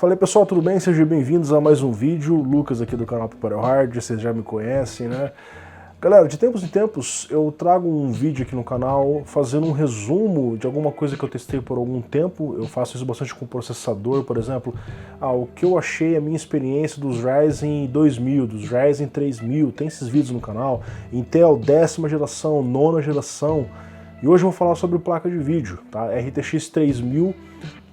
Fala aí pessoal, tudo bem? Sejam bem-vindos a mais um vídeo. Lucas aqui do canal Tutorial Hard, vocês já me conhecem, né? Galera, de tempos em tempos eu trago um vídeo aqui no canal fazendo um resumo de alguma coisa que eu testei por algum tempo. Eu faço isso bastante com processador, por exemplo. O que eu achei, a minha experiência dos Ryzen 2000, dos Ryzen 3000, tem esses vídeos no canal. Intel 10ª geração, 9ª geração. E hoje eu vou falar sobre placa de vídeo, tá? RTX 3000,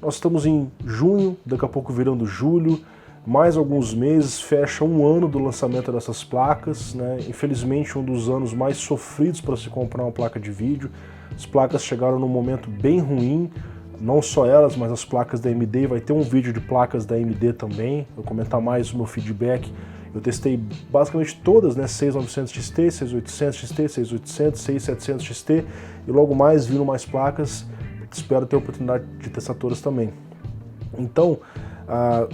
nós estamos em junho, daqui a pouco virando julho, mais alguns meses, fecha um ano do lançamento dessas placas, né? Infelizmente um dos anos mais sofridos para se comprar uma placa de vídeo. As placas chegaram num momento bem ruim, não só elas, mas as placas da AMD, vai ter um vídeo de placas da AMD também, eu vou comentar mais o meu feedback. Eu testei basicamente todas, né, 6900 XT, 6800 XT, 6800, 6700 XT, e logo mais viram mais placas, espero ter a oportunidade de testar todas também. Então,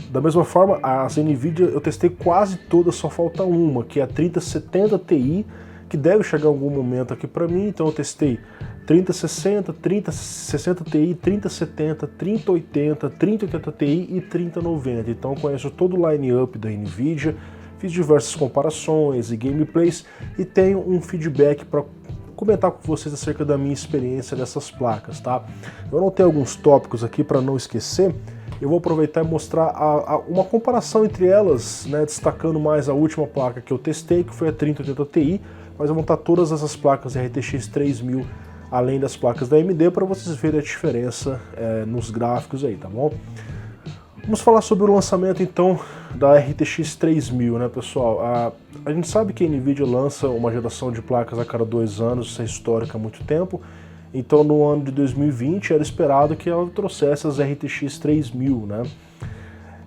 da mesma forma, as NVIDIA eu testei quase todas, só falta uma, que é a 3070 Ti, que deve chegar em algum momento aqui para mim, então eu testei 3060, 3060 Ti, 3070, 3080, 3080 Ti e 3090, então eu conheço todo o line-up da NVIDIA, fiz diversas comparações e gameplays e tenho um feedback para comentar com vocês acerca da minha experiência dessas placas, tá? Eu anotei alguns tópicos aqui para não esquecer. Eu vou aproveitar e mostrar uma comparação entre elas, né, destacando mais a última placa que eu testei, que foi a 3080 Ti, mas eu vou montar todas essas placas RTX 3000, além das placas da AMD, para vocês verem a diferença nos gráficos aí, tá bom? Vamos falar sobre o lançamento então da RTX 3000, né, pessoal? A gente sabe que a NVIDIA lança uma geração de placas a cada 2 anos, isso é histórico há muito tempo. Então no ano de 2020 era esperado que ela trouxesse as RTX 3000, né?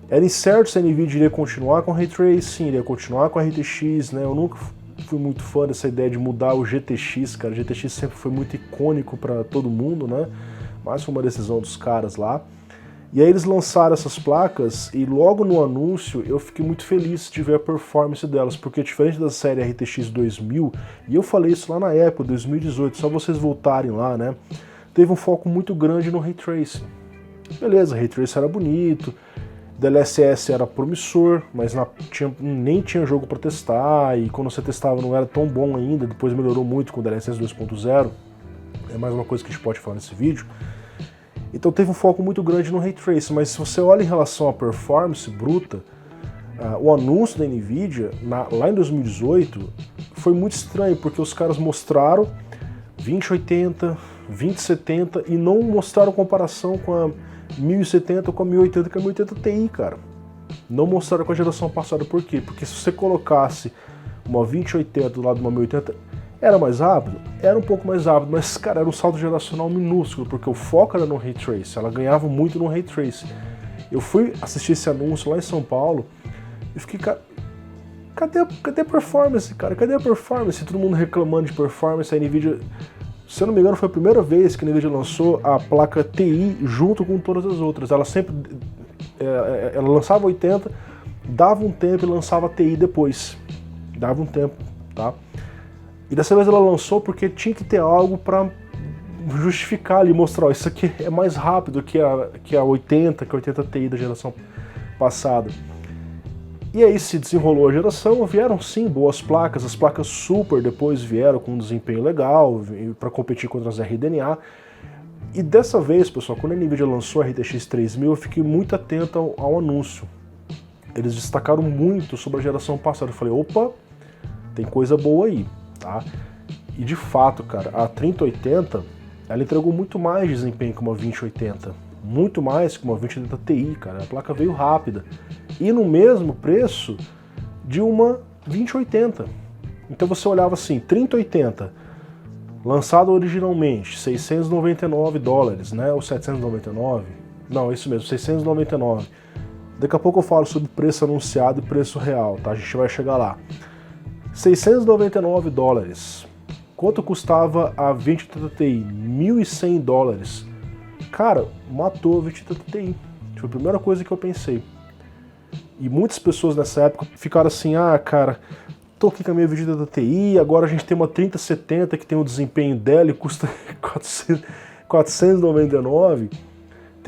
Era incerto se a NVIDIA iria continuar com Ray Tracing, iria continuar com a RTX, né? Eu nunca fui muito fã dessa ideia de mudar o GTX, cara. O GTX sempre foi muito icônico para todo mundo, né? Mas foi uma decisão dos caras lá. E aí eles lançaram essas placas e logo no anúncio eu fiquei muito feliz de ver a performance delas, porque diferente da série RTX 2000, e eu falei isso lá na época, 2018, só vocês voltarem lá, né? Teve um foco muito grande no Ray Tracing. Beleza, Ray Tracing era bonito, DLSS era promissor, mas nem tinha jogo para testar, e quando você testava não era tão bom ainda, depois melhorou muito com o DLSS 2.0, é mais uma coisa que a gente pode falar nesse vídeo. Então teve um foco muito grande no Ray Tracing, mas se você olha em relação à performance bruta, o anúncio da NVIDIA, lá em 2018, foi muito estranho, porque os caras mostraram 2080, 2070 e não mostraram comparação com a 1070, com a 1080, com a 1080 Ti, cara. Não mostraram com a geração passada, por quê? Porque se você colocasse uma 2080 do lado de uma 1080, era mais rápido? Era um pouco mais rápido, mas, cara, era um salto geracional minúsculo, porque o foco era no Ray Tracing, ela ganhava muito no Ray Tracing. Eu fui assistir esse anúncio lá em São Paulo e fiquei, cara, cadê a performance, cara? Cadê a performance? Todo mundo reclamando de performance, a NVIDIA, se eu não me engano, foi a primeira vez que a NVIDIA lançou a placa Ti junto com todas as outras. Ela sempre, ela lançava 80, dava um tempo e lançava Ti depois. Dava um tempo, tá? E dessa vez ela lançou porque tinha que ter algo para justificar ali, mostrar, ó, isso aqui é mais rápido que a 80, que a 80 Ti da geração passada. E aí se desenrolou a geração, vieram sim boas placas, as placas Super depois vieram com um desempenho legal para competir contra as RDNA. E dessa vez, pessoal, quando a NVIDIA lançou a RTX 3000, eu fiquei muito atento ao anúncio. Eles destacaram muito sobre a geração passada. Eu falei, opa, tem coisa boa aí. Tá? E de fato, cara, a 3080 ela entregou muito mais desempenho que uma 2080, muito mais que uma 2080 Ti, cara. A placa veio rápida e no mesmo preço de uma 2080. Então você olhava assim, 3080 lançado originalmente $699, né, ou 799? Não, isso mesmo, 699. Daqui a pouco eu falo sobre preço anunciado e preço real, tá? A gente vai chegar lá. $699. Quanto custava a 2080 Ti? $1.100. Cara, matou a 2080 Ti. Foi a primeira coisa que eu pensei. E muitas pessoas nessa época ficaram assim, cara, tô aqui com a minha 2080 Ti, agora a gente tem uma 3070 que tem o desempenho dela e custa 499.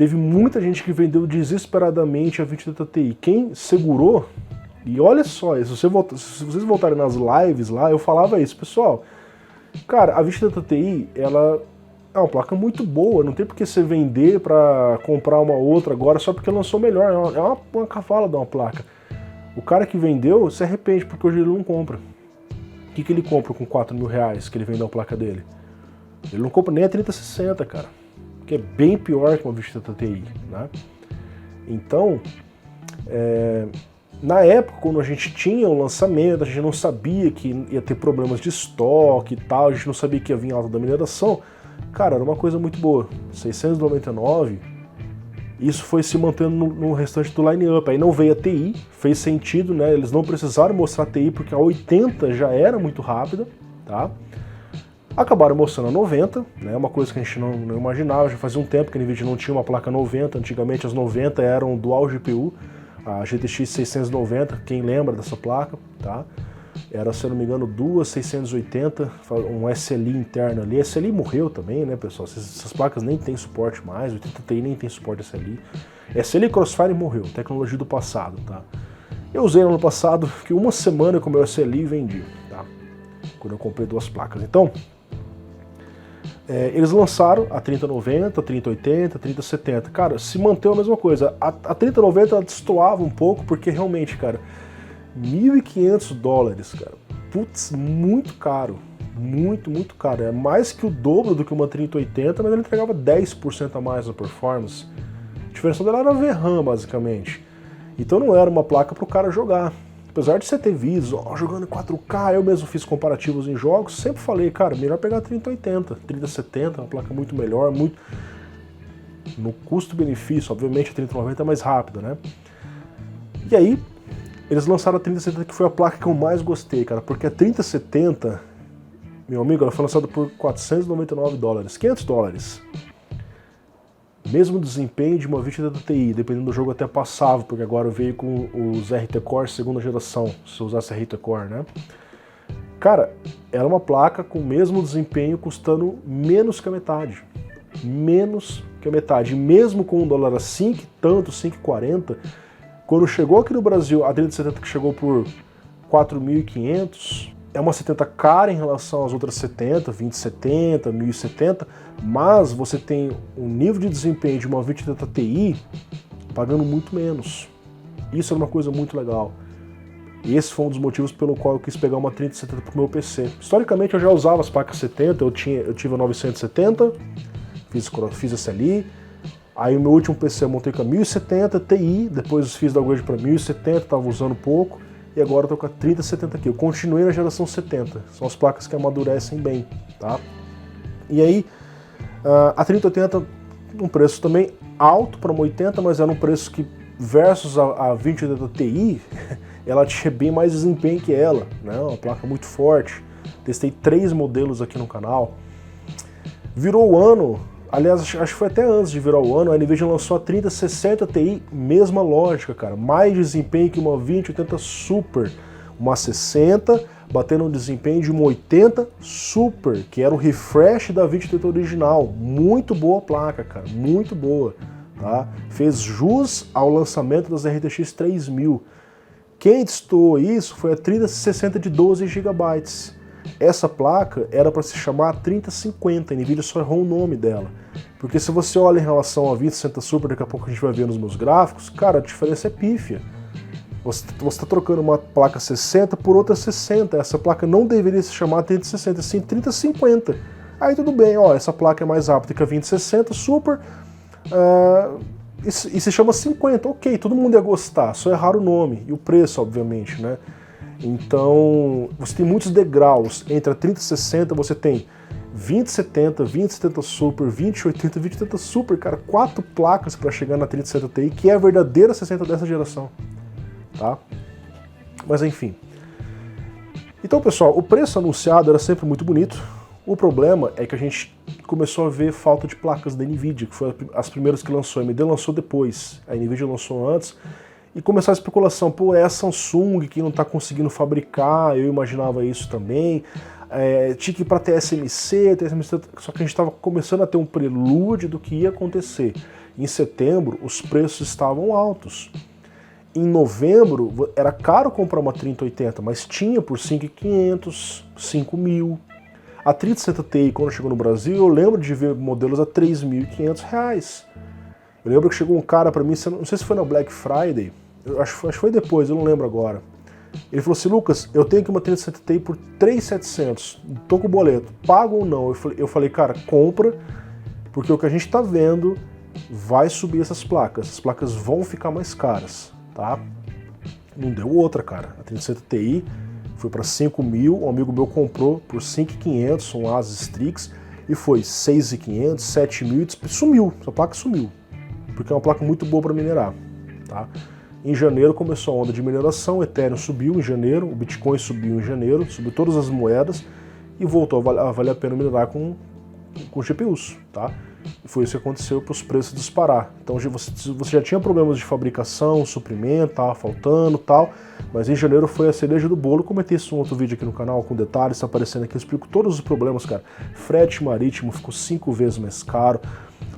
teve muita gente que vendeu desesperadamente a 2080 Ti. Quem segurou, e olha só, se vocês voltarem nas lives lá, eu falava isso, pessoal, cara, a 2080 Ti, ela é uma placa muito boa, não tem por que você vender para comprar uma outra agora só porque lançou melhor, é uma cavala de uma placa. O cara que vendeu se arrepende porque hoje ele não compra. O que ele compra com 4 mil reais que ele vendeu a placa dele? Ele não compra nem a 3060, cara, que é bem pior que uma 2080 Ti, né? Então, na época, quando a gente tinha o lançamento, a gente não sabia que ia ter problemas de estoque e tal, a gente não sabia que ia vir alta da mineração, cara, era uma coisa muito boa. 699, isso foi se mantendo no restante do line-up. Aí não veio a TI, fez sentido, né? Eles não precisaram mostrar a TI porque a 80 já era muito rápida, tá? Acabaram mostrando a 90, né? Uma coisa que a gente não imaginava, já fazia um tempo que a NVIDIA não tinha uma placa 90, antigamente as 90 eram dual GPU, a GTX 690, quem lembra dessa placa, tá? Era, se eu não me engano, duas 680, um SLI interno ali. SLI morreu também, né, pessoal? Essas placas nem tem suporte mais, o 80 Ti nem tem suporte SLI. SLI Crossfire morreu, tecnologia do passado, tá? Eu usei no ano passado, que uma semana com o meu SLI e vendi, tá? Quando eu comprei duas placas. Então, eles lançaram a 3090, a 3080, a 3070. Cara, se manteve a mesma coisa. A 3090 ela destoava um pouco, porque realmente, cara, $1.500, cara. Putz, muito caro. Muito, muito caro. É mais que o dobro do que uma 3080, mas ele entregava 10% a mais na performance. A diferença dela era VRAM, basicamente. Então não era uma placa para o cara jogar. Apesar de você ter vídeos, jogando em 4K, eu mesmo fiz comparativos em jogos, sempre falei, cara, melhor pegar a 3080, 3070, uma placa muito melhor, muito... no custo-benefício, obviamente a 3090 é mais rápida, né? E aí, eles lançaram a 3070, que foi a placa que eu mais gostei, cara, porque a 3070, meu amigo, ela foi lançada por $499, $500. Mesmo desempenho de uma 2080 Ti, dependendo do jogo até passava, porque agora veio com os RT Core segunda geração, se eu usasse RT Core, né? Cara, era uma placa com o mesmo desempenho custando menos que a metade. Menos que a metade. E mesmo com $1 a 5, tanto 5,40, quando chegou aqui no Brasil, a 3070 que chegou por 4.500, é uma 70 cara em relação às outras 70, 2070, 1070, mas você tem um nível de desempenho de uma 2080 Ti pagando muito menos. Isso é uma coisa muito legal. E esse foi um dos motivos pelo qual eu quis pegar uma 3070 para o meu PC. Historicamente eu já usava as placas 70, eu tive a 970, fiz SLI, aí o meu último PC eu montei com a 1070 Ti, depois fiz downgrade para 1070, estava usando pouco, e agora eu tô com a 3070 aqui. Eu continuei na geração 70, são as placas que amadurecem bem, tá? E aí, a 3080, um preço também alto para uma 80, mas era um preço que, versus a 2080 Ti, ela tinha bem mais desempenho que ela, né? Uma placa muito forte. Testei 3 modelos aqui no canal. Virou o ano, aliás, acho que foi até antes de virar o ano, a NVIDIA lançou a 3060 Ti, mesma lógica, cara. Mais desempenho que uma 2080 Super. Uma 60, batendo um desempenho de uma 80 Super, que era o refresh da 2080 original. Muito boa placa, cara, muito boa. Tá? Fez jus ao lançamento das RTX 3000. Quem testou isso foi a 3060 de 12 GB. Essa placa era para se chamar 3050, a NVIDIA só errou o nome dela. Porque se você olha em relação a 2060 Super, daqui a pouco a gente vai ver nos meus gráficos, cara, a diferença é pífia. Você está trocando uma placa 60 por outra 60. Essa placa não deveria se chamar 3060, sim 3050. Aí tudo bem, ó, essa placa é mais rápida que a 2060 Super, e se chama 50, ok, todo mundo ia gostar, só errar o nome e o preço, obviamente, né? Então, você tem muitos degraus. Entre a 3060 você tem 2070, 2070 Super, 2080, 2080 Super, cara, 4 placas para chegar na 3060 Ti, que é a verdadeira 60 dessa geração, tá? Mas enfim. Então, pessoal, o preço anunciado era sempre muito bonito. O problema é que a gente começou a ver falta de placas da NVIDIA, que foi as primeiras que lançou. A AMD lançou depois, a NVIDIA lançou antes. E começou a especulação, pô, é a Samsung que não está conseguindo fabricar, eu imaginava isso também. Tinha que ir para TSMC, só que a gente estava começando a ter um prelúdio do que ia acontecer. Em setembro, os preços estavam altos. Em novembro, era caro comprar uma 3080, mas tinha por 5.500, 5.000. A 3070 Ti, quando chegou no Brasil, eu lembro de ver modelos a R$3.500. Eu lembro que chegou um cara pra mim, não sei se foi na Black Friday, acho que foi depois, eu não lembro agora. Ele falou assim, Lucas, eu tenho aqui uma 3070 Ti por R$3.700, tô com o boleto, pago ou não? Eu falei, cara, compra, porque o que a gente tá vendo vai subir essas placas vão ficar mais caras, tá? Não deu outra, cara. A 3070 Ti foi para 5.000, um amigo meu comprou por 5.500, um Asus Strix, e foi 6.500, 7.000, sumiu, essa placa sumiu, porque é uma placa muito boa para minerar, tá? Em janeiro começou a onda de mineração, o Ethereum subiu em janeiro, o Bitcoin subiu em janeiro, subiu todas as moedas e voltou a valer a pena minerar com GPUs, tá? E foi isso que aconteceu para os preços disparar. Então você já tinha problemas de fabricação, suprimento, tava faltando tal, mas em janeiro foi a cereja do bolo. Eu comentei isso em um outro vídeo aqui no canal com detalhes, está aparecendo aqui, eu explico todos os problemas, cara. Frete marítimo ficou 5 vezes mais caro,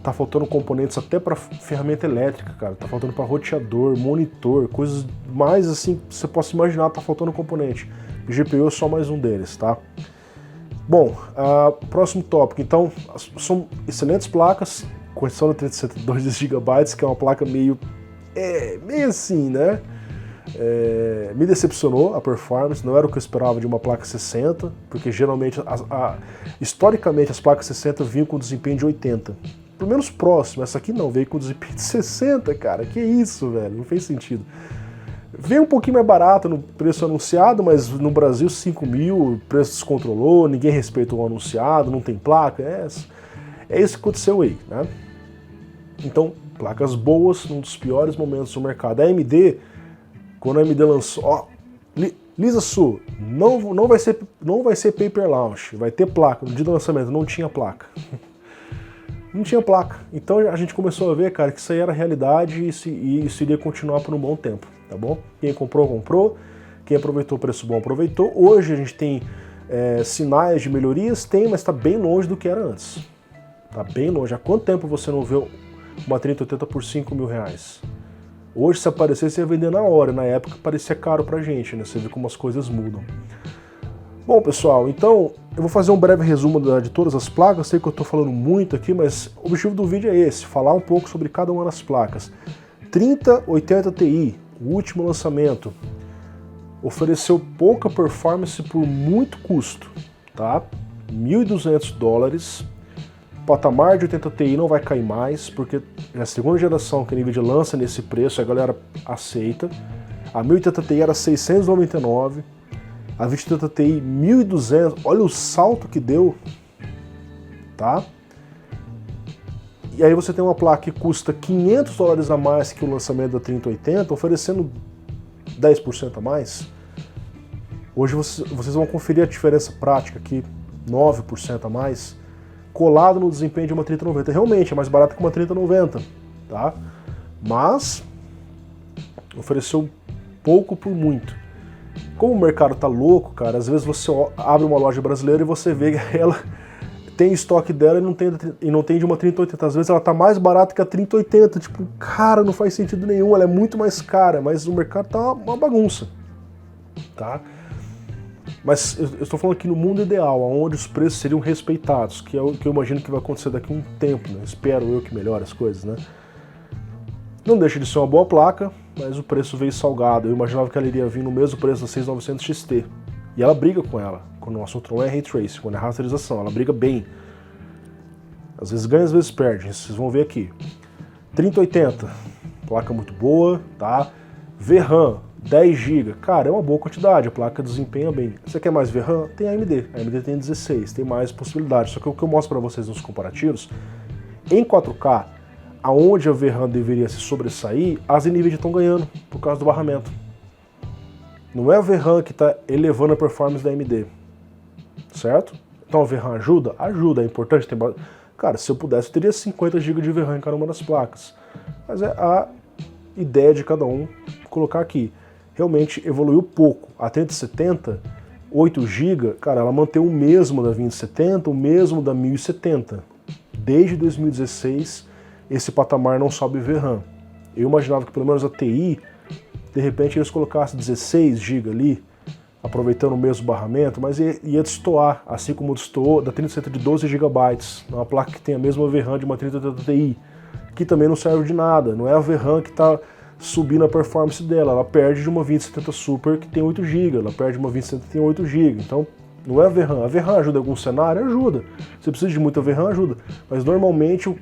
tá faltando componentes até para ferramenta elétrica, cara, tá faltando para roteador, monitor, coisas mais assim que você possa imaginar, tá faltando componente. GPU é só mais um deles, tá? Bom, próximo tópico, então, são excelentes placas, com exceção da 372 GB, que é uma placa meio assim, né? Me decepcionou a performance, não era o que eu esperava de uma placa 60, porque geralmente, historicamente, as placas 60 vinham com desempenho de 80. Pelo menos próximo, essa aqui não, veio com desempenho de 60, cara, que isso, velho, não fez sentido. Veio um pouquinho mais barato no preço anunciado, mas no Brasil 5.000, o preço descontrolou, ninguém respeitou o anunciado, não tem placa, é isso que aconteceu aí, né? Então, placas boas num dos piores momentos do mercado. A AMD, quando a AMD lançou, ó, Lisa Su, não vai ser Paper Launch, vai ter placa. No dia do lançamento não tinha placa. Não tinha placa. Então a gente começou a ver, cara, que isso aí era realidade e isso iria continuar por um bom tempo, tá bom? Quem comprou, comprou. Quem aproveitou o preço bom, aproveitou. Hoje a gente tem sinais de melhorias, mas está bem longe do que era antes. Tá bem longe. Há quanto tempo você não vê uma 3080 por R$5.000? Hoje, se aparecer, você ia vender na hora. Na época parecia caro pra gente, né? Você vê como as coisas mudam. Bom, pessoal, então eu vou fazer um breve resumo de todas as placas. Sei que eu estou falando muito aqui, mas o objetivo do vídeo é esse, falar um pouco sobre cada uma das placas. 3080 Ti, o último lançamento, ofereceu pouca performance por muito custo, tá? $1.200. O patamar de 80 Ti não vai cair mais, porque é a segunda geração que a NVIDIA lança nesse preço, a galera aceita. A 1080 Ti era $699. A 2080 Ti 1.200, olha o salto que deu, tá? E aí você tem uma placa que custa $500 a mais que o lançamento da 3080, oferecendo 10% a mais. Hoje vocês vão conferir a diferença prática aqui, 9% a mais, colado no desempenho de uma 3090. Realmente é mais barato que uma 3090, tá? Mas ofereceu pouco por muito. Como o mercado tá louco, cara, às vezes você abre uma loja brasileira e você vê que ela tem estoque dela e não tem de uma 3080. Às vezes ela tá mais barata que a 3080. Tipo, cara, não faz sentido nenhum, ela é muito mais cara, mas o mercado tá uma bagunça, tá? Mas eu estou falando aqui no mundo ideal, onde os preços seriam respeitados, que é o que eu imagino que vai acontecer daqui a um tempo, né? Espero eu que melhore as coisas, né? Não deixa de ser uma boa placa, mas o preço veio salgado. Eu imaginava que ela iria vir no mesmo preço da 6900 XT. E ela briga com ela, quando o assunto não é Ray Tracing, quando é rasterização, ela briga bem. Às vezes ganha, às vezes perde, vocês vão ver aqui. 3080, placa muito boa, tá? VRAM, 10 GB, cara, é uma boa quantidade, a placa desempenha bem. Você quer mais VRAM? Tem a AMD tem 16, tem mais possibilidades. Só que o que eu mostro para vocês nos comparativos, em 4K, aonde a VRAM deveria se sobressair, as NVIDIA estão ganhando por causa do barramento. Não é a VRAM que está elevando a performance da AMD, certo? Então a VRAM ajuda? Ajuda, é importante ter... Cara, se eu pudesse, eu teria 50 GB de VRAM em cada uma das placas. Mas é a ideia de cada um colocar aqui. Realmente evoluiu pouco. A 3070, 8 GB, cara, ela mantém o mesmo da 2070, o mesmo da 1070. Desde 2016, esse patamar não sobe VRAM. Eu imaginava que pelo menos a TI, de repente eles colocassem 16 GB ali, aproveitando o mesmo barramento, mas ia destoar, assim como destoou da 3070 de 12 GB, uma placa que tem a mesma VRAM de uma 3080 Ti, que também não serve de nada, não é a VRAM que está subindo a performance dela, ela perde de uma 2070 Super que tem 8 GB, ela perde de uma 2070 que tem 8 GB, então não é a VRAM. A VRAM ajuda em algum cenário? Ajuda. Você precisa de muita VRAM? Ajuda. Mas normalmente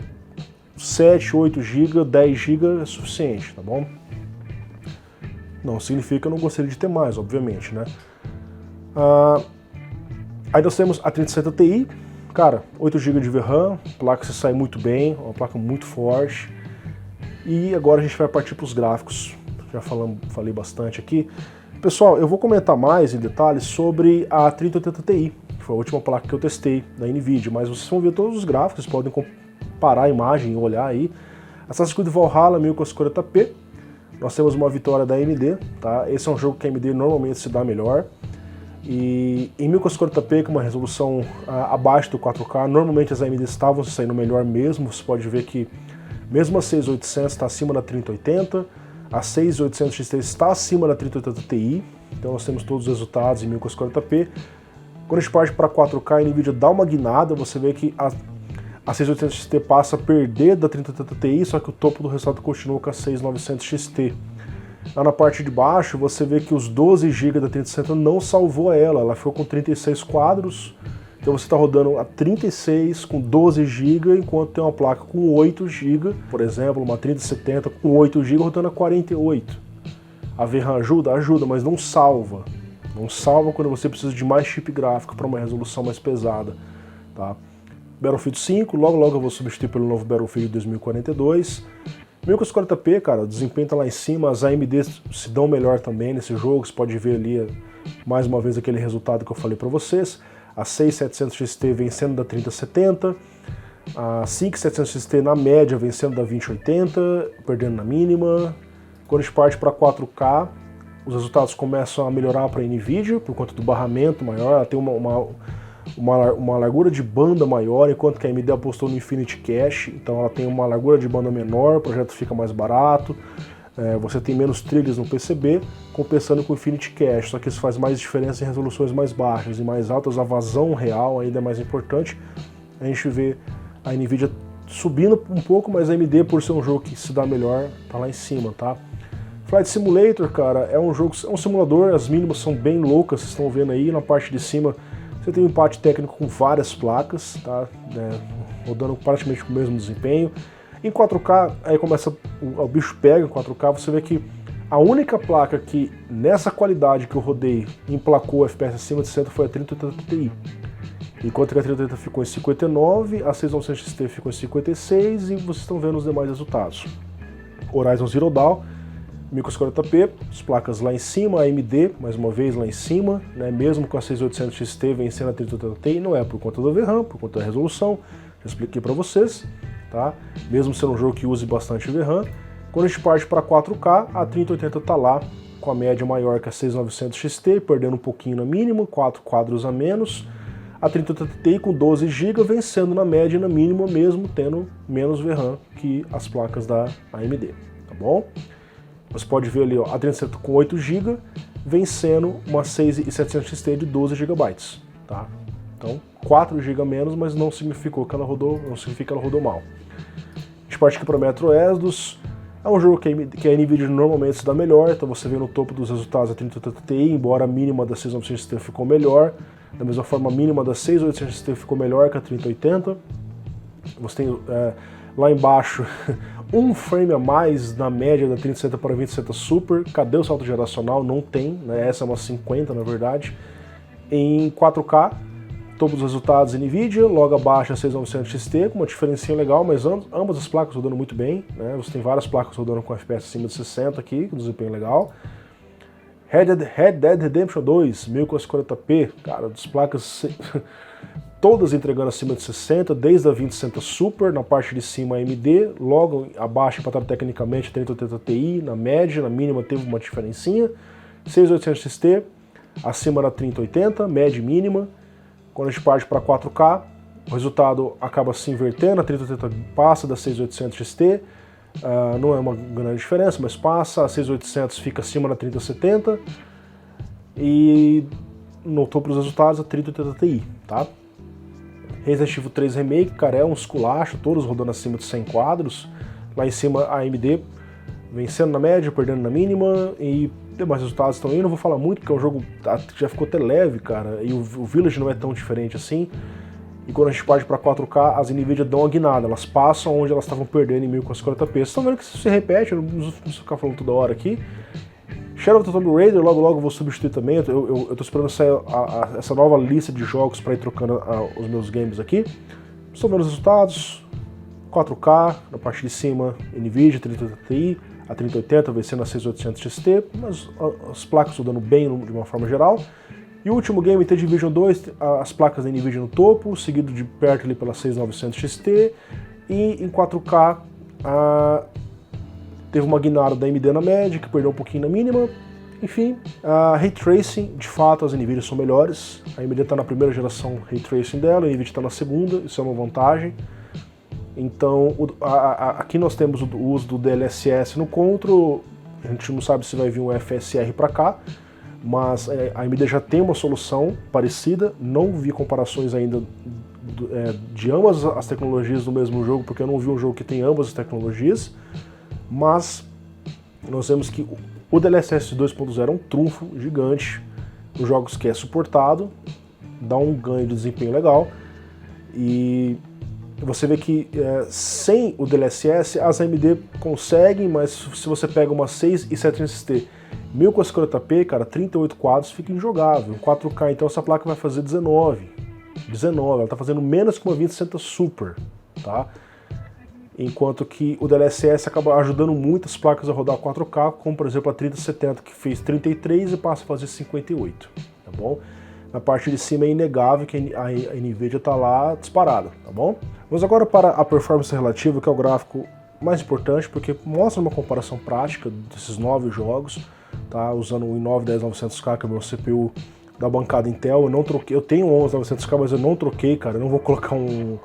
7, 8 GB, 10 GB é suficiente, tá bom? Não significa que eu não gostaria de ter mais, obviamente, né? Aí nós temos a 3070 Ti, cara, 8 GB de VRAM, placa se sai muito bem, uma placa muito forte. E agora a gente vai partir para os gráficos, já falei bastante aqui. Pessoal, eu vou comentar mais em detalhes sobre a 3080 Ti, que foi a última placa que eu testei da NVIDIA, mas vocês vão ver todos os gráficos, vocês podem comparar a imagem e olhar aí. Assassin's Creed Valhalla 1440p, nós temos uma vitória da AMD, tá? Esse é um jogo que a AMD normalmente se dá melhor. E em 1440p, com uma resolução abaixo do 4K, normalmente as AMD estavam se saindo melhor mesmo. Você pode ver que mesmo a 6800 está acima da 3080, a 6800 XT está acima da 3080 Ti, então nós temos todos os resultados em 1440p. Quando a gente parte para 4K, a NVIDIA dá uma guinada, você vê que a 6800 XT passa a perder da 3080 Ti, só que o topo do resultado continua com a 6900 XT. Lá na parte de baixo, você vê que os 12 GB da 3060 não salvou ela ficou com 36 quadros, então você está rodando a 36 com 12 GB, enquanto tem uma placa com 8 GB, por exemplo, uma 3070 com 8 GB rodando a 48. A VRAM ajuda? Ajuda, mas não salva. Não salva quando você precisa de mais chip gráfico para uma resolução mais pesada, tá? Battlefield 5, logo eu vou substituir pelo novo Battlefield 2042. 1440p, cara, o desempenho tá lá em cima, as AMD se dão melhor também nesse jogo, você pode ver ali mais uma vez aquele resultado que eu falei para vocês. A 6700 XT vencendo da 3070, a 5700 XT na média vencendo da 2080, perdendo na mínima. Quando a gente parte para 4K, os resultados começam a melhorar para a NVIDIA, por conta do barramento maior, ela tem uma largura de banda maior, enquanto que a AMD apostou no Infinity Cache, então ela tem uma largura de banda menor, o projeto fica mais barato, você tem menos trilhas no PCB, compensando com o Infinity Cache, só que isso faz mais diferença em resoluções mais baixas e mais altas, a vazão real ainda é mais importante. A gente vê a NVIDIA subindo um pouco, mas a AMD, por ser um jogo que se dá melhor, tá lá em cima, tá? Flight Simulator, cara, é um jogo, é um simulador, as mínimas são bem loucas, vocês estão vendo aí, na parte de cima você tem um empate técnico com várias placas, tá? Rodando praticamente com o mesmo desempenho. Em 4K, aí começa, o bicho pega em 4K, você vê que a única placa que, nessa qualidade que eu rodei, emplacou FPS acima de 60 foi a 3080 Ti. Enquanto que a 3080 ficou em 59, a 6900 XT ficou em 56 e vocês estão vendo os demais resultados. Horizon Zero Dawn, 1440p, as placas lá em cima, a AMD, mais uma vez lá em cima, né, mesmo com a 6800 XT vencendo a 3080 Ti, não é por conta do VRAM, por conta da resolução, já expliquei para vocês, tá? Mesmo sendo um jogo que use bastante VRAM. Quando a gente parte para 4K, a 3080 está lá com a média maior que a 6900 XT, perdendo um pouquinho na mínima, 4 quadros a menos. A 3080 Ti com 12 GB vencendo na média e na mínima, mesmo tendo menos VRAM que as placas da AMD, tá bom? Você pode ver ali, ó, a 3070 com 8 GB vencendo uma 6700 XT de 12 GB, tá? Então, 4 GB a menos, mas não significa que ela rodou mal. A gente parte aqui para Metro Exodus. É um jogo que a NVIDIA normalmente se dá melhor, então você vê no topo dos resultados a 3080 Ti, embora a mínima da 6900 XT ficou melhor. Da mesma forma, a mínima da 6800 XT ficou melhor que a 3080. Você tem lá embaixo um frame a mais na média da 3070 para a 2070 Super. Cadê o salto geracional? Não tem, né? Essa é uma 50 na verdade. Em 4K, todos os resultados NVIDIA, logo abaixo a 6900 XT, com uma diferencinha legal, mas ambas as placas rodando muito bem, né? Você tem várias placas rodando com FPS acima de 60 aqui, com desempenho legal. Red Dead Redemption 2, 1440p, cara, as placas todas entregando acima de 60, desde a 2060 Super, na parte de cima a AMD, logo abaixo, empatado tecnicamente, 3080 Ti, na média, na mínima teve uma diferencinha. 6800 XT, acima da 3080, média e mínima. Quando a gente parte para 4K, o resultado acaba se invertendo, a 3080 passa da 6800 XT, não é uma grande diferença, mas passa, a 6800 fica acima da 3070, e no topo dos resultados a 3080 Ti, tá? Resident Evil 3 Remake, cara, é um esculacho, todos rodando acima de 100 quadros, lá em cima a AMD vencendo na média, perdendo na mínima, e demais resultados estão aí. Não vou falar muito, porque é um jogo que já ficou até leve, cara, e o Village não é tão diferente assim. E quando a gente parte para 4K, as NVIDIA dão uma guinada, elas passam onde elas estavam perdendo em 1440p. Vocês estão vendo que isso se repete, eu não vou ficar falando toda hora aqui. Shadow of the Tomb Raider, logo eu vou substituir também, eu tô esperando sair essa nova lista de jogos para ir trocando os meus games aqui. Estão vendo os resultados, 4K, na parte de cima, NVIDIA, 3080 Ti, a 3080 vencendo a 6800 XT, mas as placas estão dando bem de uma forma geral. E o último game, The Division 2, as placas da NVIDIA no topo, seguido de perto ali pela 6900 XT, e em 4K teve uma guinada da AMD na média, que perdeu um pouquinho na mínima. Enfim, Ray Tracing, de fato as NVIDIA são melhores, a AMD está na primeira geração Ray Tracing dela, a NVIDIA está na segunda, isso é uma vantagem. Então, aqui nós temos o uso do DLSS no Control, a gente não sabe se vai vir um FSR para cá, mas a AMD já tem uma solução parecida, não vi comparações ainda de ambas as tecnologias do mesmo jogo, porque eu não vi um jogo que tem ambas as tecnologias, mas nós vemos que o DLSS 2.0 é um trunfo gigante nos jogos que é suportado, dá um ganho de desempenho legal, e você vê que sem o DLSS as AMD conseguem, mas se você pega uma 6700 XT 1440p, cara, 38 quadros fica injogável. 4K, então essa placa vai fazer 19, ela tá fazendo menos que uma 2060 Super, tá? Enquanto que o DLSS acaba ajudando muitas placas a rodar 4K, como por exemplo a 3070, que fez 33 e passa a fazer 58, tá bom? Na parte de cima é inegável que a NVIDIA está lá disparada, tá bom? Vamos agora para a performance relativa, que é o gráfico mais importante, porque mostra uma comparação prática desses 9 jogos, tá? Usando o i9 10900K, que é o meu CPU da bancada Intel. Eu não troquei, eu tenho um 11900K, mas eu não troquei, cara. Eu não vou colocar um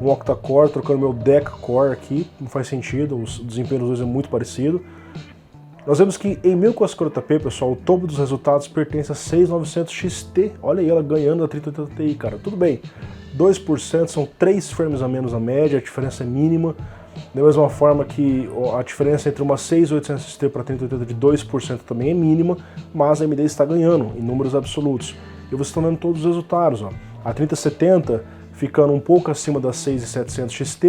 octa-core trocando meu deca-core aqui, não faz sentido, o desempenho dos dois é muito parecido. Nós vemos que em 1440p, pessoal, o topo dos resultados pertence a 6900 XT. Olha aí ela ganhando a 3080 Ti, cara. Tudo bem, 2% são 3 frames a menos a média, a diferença é mínima. Da mesma forma que a diferença entre uma 6800 XT para 3080 de 2% também é mínima, mas a AMD está ganhando em números absolutos. E vocês estão vendo todos os resultados, ó. A 3070 ficando um pouco acima da 6700 XT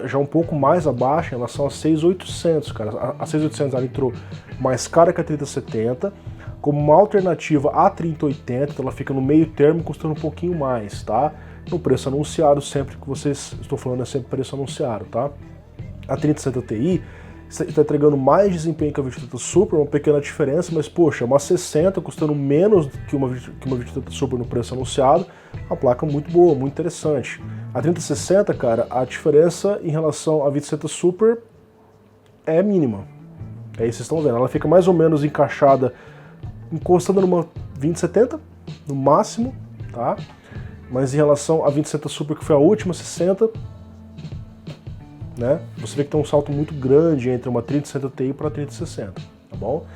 já um pouco mais abaixo em relação a 6800, cara. A 6800 ela entrou mais cara que a 3070, como uma alternativa à 3080, então ela fica no meio termo, custando um pouquinho mais, tá? No preço anunciado, sempre que vocês, estou falando é sempre preço anunciado, tá? A 3070 Ti está entregando mais desempenho que a 2080 Super, uma pequena diferença, mas poxa, uma 60 custando menos que uma 2080 Super no preço anunciado, uma placa muito boa, muito interessante. A 3060, cara, a diferença em relação à 2060 Super é mínima. Aí vocês estão vendo, ela fica mais ou menos encaixada, encostando numa 2070, no máximo, tá? Mas em relação à 2060 Super, que foi a última 60, né? Você vê que tem um salto muito grande entre uma 3060 Ti para a 3060, tá bom?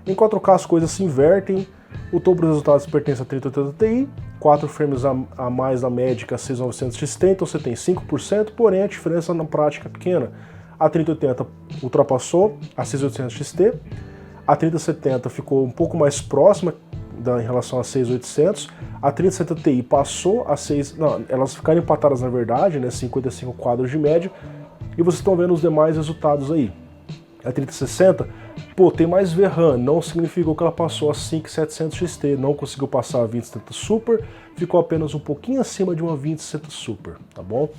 Em 4K as coisas se invertem, o topo dos resultados pertence a 3080 Ti, 4 frames a mais da média que a 6900 XT, então você tem 5%, porém a diferença na prática é pequena. A 3080 ultrapassou a 6800 XT, a 3070 ficou um pouco mais próxima em relação a 6800, a 3070 Ti passou a 6, não, elas ficaram empatadas na verdade, né, 55 quadros de média, e vocês estão vendo os demais resultados aí. A 3060, pô, tem mais VRAM, não significou que ela passou a 5700 XT, não conseguiu passar a 2070 Super, ficou apenas um pouquinho acima de uma 2060 Super, tá bom?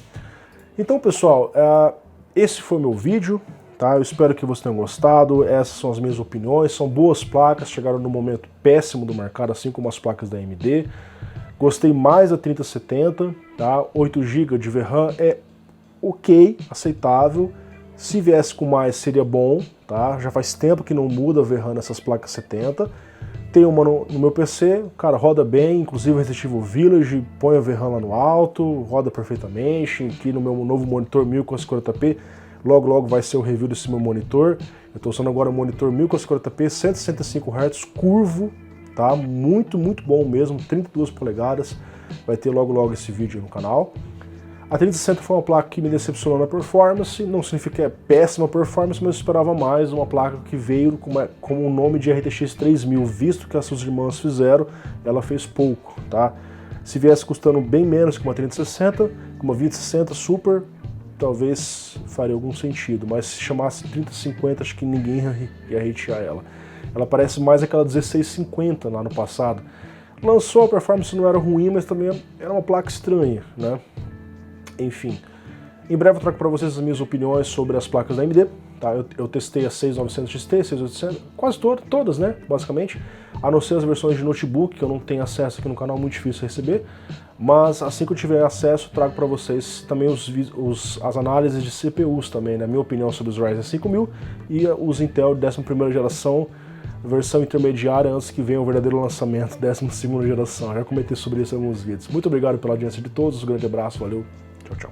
Então, pessoal, esse foi o meu vídeo, tá? Eu espero que vocês tenham gostado, essas são as minhas opiniões, são boas placas, chegaram no momento péssimo do mercado, assim como as placas da AMD. Gostei mais da 3070, tá? 8 GB de VRAM é ok, aceitável. Se viesse com mais seria bom, tá? Já faz tempo que não muda a VRAM nessas placas 70. Tenho uma no meu PC, cara, roda bem, inclusive o Resident Evil Village, põe a VRAM lá no alto, roda perfeitamente. Aqui no meu novo monitor 1440p, logo vai ser o review desse meu monitor. Eu estou usando agora o monitor 1440p, 165 Hz, curvo, tá? Muito bom mesmo, 32 polegadas. Vai ter logo esse vídeo no canal. A 3060 foi uma placa que me decepcionou na performance, não significa que é péssima performance, mas eu esperava mais, uma placa que veio com o nome de RTX 3000, visto que as suas irmãs fizeram, ela fez pouco, tá? Se viesse custando bem menos que uma 3060, com uma 2060 Super, talvez faria algum sentido, mas se chamasse 3050, acho que ninguém ia hatear ela. Ela parece mais aquela 1650 lá no passado. Lançou, a performance não era ruim, mas também era uma placa estranha, né? Enfim, em breve eu trago para vocês as minhas opiniões sobre as placas da AMD, tá? Eu testei a 6900 XT, 6800, quase todas, né, basicamente, a não ser as versões de notebook, que eu não tenho acesso aqui no canal, muito difícil receber, mas assim que eu tiver acesso, trago para vocês também as análises de CPUs também, né, minha opinião sobre os Ryzen 5000 e os Intel de 11ª geração, versão intermediária, antes que venha o verdadeiro lançamento, 12ª geração. Já comentei sobre isso em alguns vídeos. Muito obrigado pela audiência de todos, um grande abraço, valeu, tchau.